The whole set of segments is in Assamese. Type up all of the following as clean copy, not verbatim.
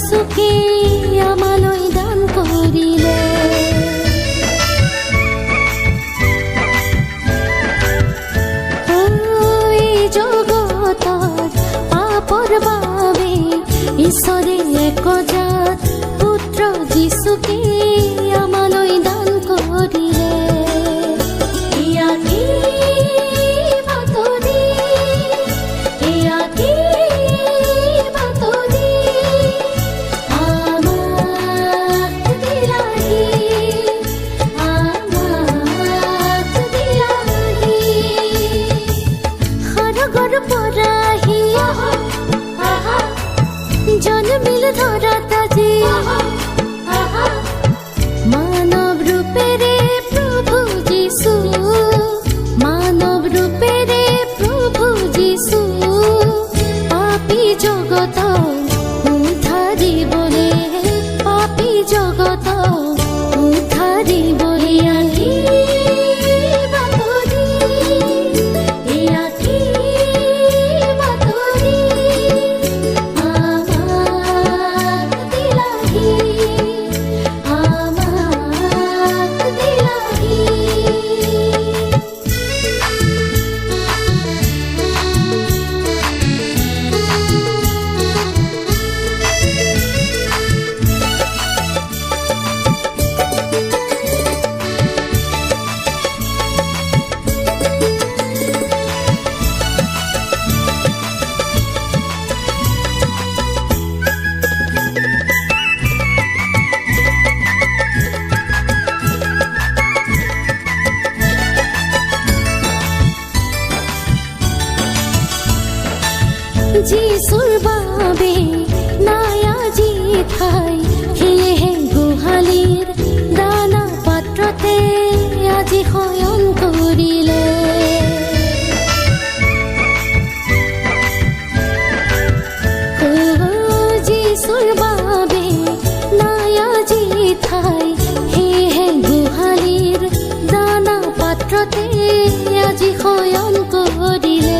যিশুকে আমালৈ দান কৰিলে। এই জগতত পাপৰ বাবে ঈশ্বৰে একজাত পুত্ৰ যিশুকে আমালৈ দান কৰিলে। জন্মিল ধৰাত আজি মানব ৰূপেৰে প্ৰভু যিশু, মানব ৰূপেৰে প্ৰভু যিশু পাপী জগত উদ্ধাৰিবলে, পাপী জগত উদ্ধাৰিবলে। যিশুৰ বাবে নাই আজি ঠাই, সেয়েহে গোহালিৰ দানা পাত্ৰতে আজি শয়ন কৰিলে। যিশুৰ বাবে নাই আজি ঠাই, সেয়েহে গোহালিৰ দানা পাত্ৰতে আজি শয়ন কৰিলে।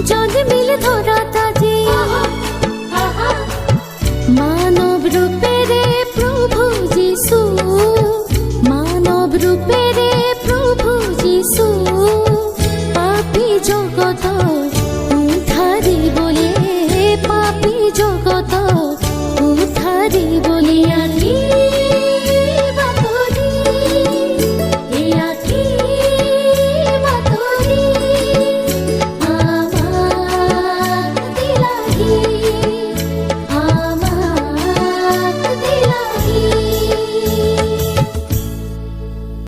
জন্মিল ধৰাত আজি মানব ৰূপেৰে প্ৰভু যিশু, মানব ৰূপেৰে প্ৰভু যিশু পাপী জগত